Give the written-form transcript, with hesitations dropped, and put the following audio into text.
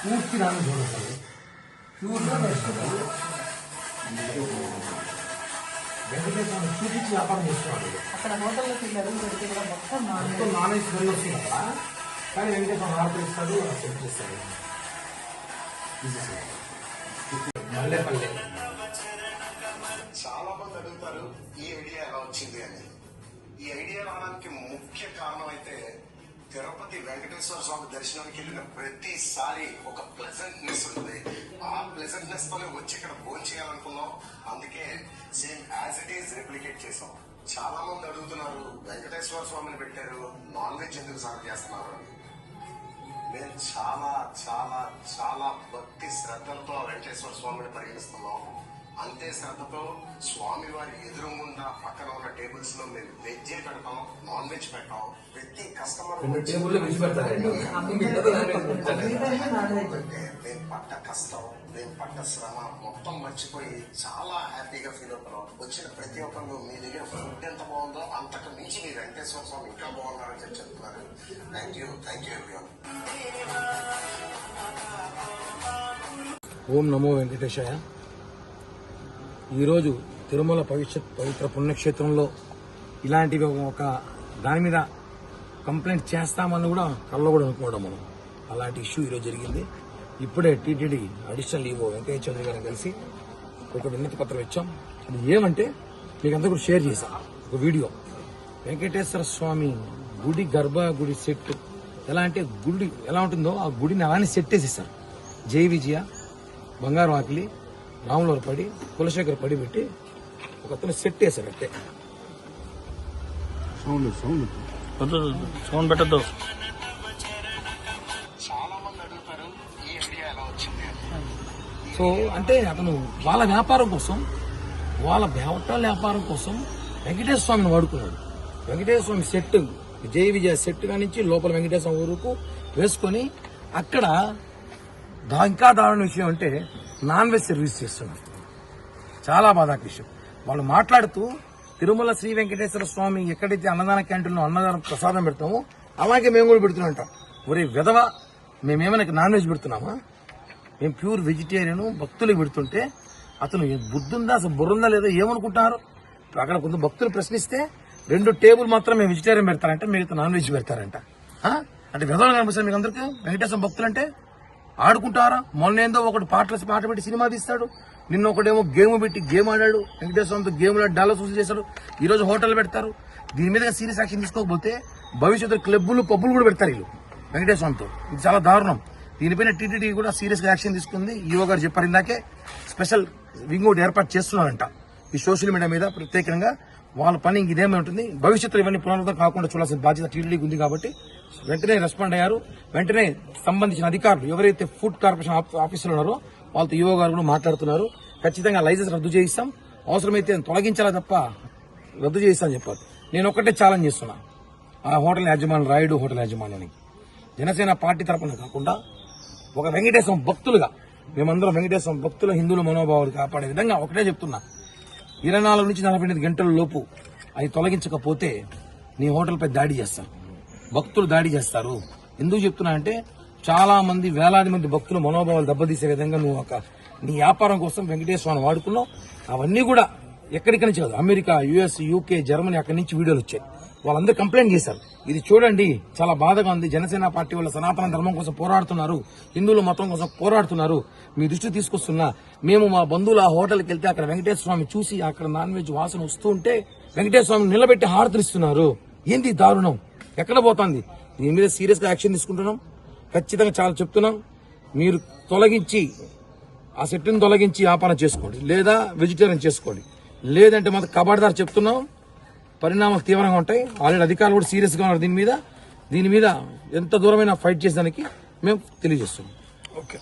పూర్తి నాన్ చూడండి ప్యూర్గా నేర్చుకుంటారు. వెంకటేశ్వర చూపించి వ్యాపారం చేస్తున్నాడు. అక్కడ హోటల్లోకి వెళ్ళారు మొత్తం నాన్ వెజ్ స్మెల్ వస్తుంది కదా, కానీ వెంకటేశ్వర ఆర్డర్ ఇస్తాడు, సెట్ చేస్తాడు. మల్లెపల్లె చాలా మంది అడుగుతారు ఈ ఐడియా ఎలా వచ్చింది అని. ఈ ఐడియా రావడానికి ముఖ్య కారణం అయితే తిరుపతి వెంకటేశ్వర స్వామి దర్శనానికి వెళ్ళిన ప్రతిసారి ఒక ప్లెజెంట్నెస్ ఉంటుంది. ఆ ప్లెజెంట్నెస్ తోనే వచ్చి ఇక్కడ భోజనం చేయాలనుకున్నాం. అందుకే same as it is replicate చేసాం. చాలా మంది అడుగుతున్నారు వెంకటేశ్వర స్వామిని పెట్టారు, నాన్ వెజ్ ఎందుకు సర్వ్ చేస్తున్నారు అని. మేము చాలా చాలా చాలా భక్తి శ్రద్ధలతో వెంకటేశ్వర స్వామిని పరిగణిస్తున్నాం. అంతే శ్రద్ధతో స్వామి వారి ఎదురుగుండా పక్కన ఉన్న టేబుల్స్ లో మేము వెజ్ పెడతాం, నాన్ వెజ్ పెట్టాం. ప్రతి కస్టమర్ మేము పడ్డ కష్టం, మేము పడ్డ శ్రమ మొత్తం మర్చిపోయి చాలా హ్యాపీగా ఫీల్ అవుతున్నాం. వచ్చిన ప్రతి ఒక్కరు మీ దగ్గర ఫుడ్ ఎంత బాగుందో అంతకు మించి మీ వెంకటేశ్వర స్వామి ఇంకా బాగున్నారని చెప్పి చెప్తున్నారు. Thank you everyone. ఓం నమో వెంకటేశాయ. ఈరోజు తిరుమల పవిత్ర పుణ్యక్షేత్రంలో ఇలాంటివి ఒక దాని మీద కంప్లైంట్ చేస్తామని కూడా కళ్ళలో కూడా అనుకోవడం మనం. అలాంటి ఇష్యూ ఈరోజు జరిగింది. ఇప్పుడే TTD additional EO Venkaiah Chowdary గారిని కలిసి ఒక వినతి పత్రం ఇచ్చాం. అది ఏమంటే మీకు అంతా కూడా షేర్ చేశాం ఒక వీడియో. వెంకటేశ్వర స్వామి గుడి గర్భగుడి సెట్ ఎలా అంటే గుడి ఎలా ఉంటుందో ఆ గుడిని అలానే సెట్ వేసేసారు. జై విజయ, బంగారు ఆకిలి, రాములవారి పడి, కులశేఖర్ పడి పెట్టి ఒక అతను సెట్ వేశారు. అంటే సౌండ్ పెట్టద్దు. చాలా మంది అడుగుతారు ఈ ఐడియా ఎలా వచ్చింది అని. సో అంటే అతను వాళ్ళ వ్యాపారం కోసం, వాళ్ళ హోటల్ వ్యాపారం కోసం వెంకటేశ్వర స్వామిని వాడుకున్నాడు. వెంకటేశ్వర స్వామి సెట్, జై విజయ సెట్ నుంచి లోపల వెంకటేశ్వర ఊరుకు వేసుకొని అక్కడ ఇంకా దారుణ విషయం అంటే నాన్ వెజ్ సర్వీస్ చేస్తున్నారు. చాలా బాధాకర విషయం. వాళ్ళు మాట్లాడుతూ తిరుమల శ్రీ వెంకటేశ్వర స్వామి ఎక్కడైతే అన్నదాన క్యాంటీన్లో అన్నదానం ప్రసాదం పెడతామో అలాగే మేము కూడా పెడుతుంటాం. ఒరే విధవ, మేమేమైనా నాన్ వెజ్ పెడుతున్నామా? మేము ప్యూర్ వెజిటేరియన్ భక్తులకు పెడుతుంటే అతను బుద్ధుందా, అసలు బుర్రుందా లేదా ఏమనుకుంటున్నారు? అక్కడ కొంత భక్తులు ప్రశ్నిస్తే 2 టేబుల్ మాత్రం మేము వెజిటేరియన్ పెడతారంట, మిగతా నాన్ వెజ్ పెడతారంట. అంటే విధవలు కనిపిస్తారు మీకు అందరికీ. వెంకటేశ్వర భక్తులు అంటే ఆడుకుంటారా? మొన్నేందో ఒకటి పాట పెట్టి సినిమా తీస్తాడు, నిన్న ఒకటేమో గేమ్ పెట్టి గేమ్ ఆడాడు, వెంకటేశ్వరంతో గేమ్లో డాలర్స్ వసూలు చేశాడు. ఈ రోజు హోటల్ పెడతారు. దీని మీద సీరియస్ యాక్షన్ తీసుకోకపోతే భవిష్యత్తులో క్లబ్బులు పబ్బులు కూడా పెడతారు వీళ్ళు వెంకటేశ్వరంతో. ఇది చాలా దారుణం. దీనిపైన టీటీడీ కూడా సీరియస్ గా యాక్షన్ తీసుకుంది. ఈవో గారు చెప్పారు ఇందాకే, స్పెషల్ వింగ్ ఒకటి ఏర్పాటు చేస్తున్నారంట ఈ సోషల్ మీడియా మీద ప్రత్యేకంగా. వాళ్ళ పని ఇదేమీ ఉంటుంది. భవిష్యత్తులో ఇవన్నీ పునరుద్ధరణ కాకుండా చూడాల్సిన బాధ్యత టీటీడీకి ఉంది కాబట్టి వెంటనే రెస్పాండ్ అయ్యారు. వెంటనే సంబంధించిన అధికారులు ఎవరైతే ఫుడ్ కార్పొరేషన్ ఆఫీసులో ఉన్నారో వాళ్ళతో ఈవో గారు కూడా మాట్లాడుతున్నారు. ఖచ్చితంగా లైసెన్స్ రద్దు చేయిస్తాం, అవసరమైతే తొలగించాలా తప్ప రద్దు చేయిస్తామని చెప్పారు. నేను ఒక్కటే ఛాలెంజ్ చేస్తున్నా ఆ హోటల్ యాజమాని, రాయుడు హోటల్ యాజమాన్యానికి. జనసేన పార్టీ తరఫున కాకుండా ఒక వెంకటేశ్వరం భక్తులుగా మేమందరం వెంకటేశ్వరం భక్తుల హిందువుల మనోభావాలు కాపాడే విధంగా ఒకటే చెప్తున్నా, 24 నుంచి 48 గంటల లోపు అవి తొలగించకపోతే నీ హోటల్పై దాడి చేస్తారు, భక్తులు దాడి చేస్తారు. ఎందుకు చెప్తున్నా అంటే చాలా మంది, వేలాది మంది భక్తుల మనోభావాలు దెబ్బతీసే విధంగా నువ్వు నీ వ్యాపారం కోసం వెంకటేశ్వరాన్ని వాడుకున్నావు. అవన్నీ కూడా ఎక్కడికి నుంచి కాదు, అమెరికా, యుఎస్, యూకే, జర్మనీ అక్కడి నుంచి వీడియోలు వచ్చాయి. వాళ్ళందరూ కంప్లైంట్ చేశారు. ఇది చూడండి, చాలా బాధగా ఉంది. జనసేన పార్టీ వాళ్ళ సనాతన ధర్మం కోసం పోరాడుతున్నారు, హిందువుల మతం కోసం పోరాడుతున్నారు. మీ దృష్టి తీసుకొస్తున్నా, మేము మా బంధువులు ఆ హోటల్కి వెళ్తే అక్కడ వెంకటేశ్వర స్వామి చూసి అక్కడ నాన్ వెజ్ వాసన వస్తూ ఉంటే వెంకటేశ్వర స్వామి నిలబెట్టి హారతులు ఇస్తున్నారు. ఏంది దారుణం? ఎక్కడ పోతుంది? దీని మీద సీరియస్ గా యాక్షన్ తీసుకుంటున్నాం. ఖచ్చితంగా చాలా చెప్తున్నాం, మీరు తొలగించి ఆ సెట్ని తొలగించి వ్యాపారం చేసుకోండి, లేదా వెజిటేరియన్ చేసుకోండి, లేదంటే మాకు కబాడ్దార్ చెప్తున్నాం, పరిణామాలు తీవ్రంగా ఉంటాయి. ఆల్రెడీ అధికారులు కూడా సీరియస్ గా ఉన్నారు దీని మీద ఎంత దూరమైనా ఫైట్ చేసేదానికి మేము తెలియజేస్తున్నాం. ఓకే.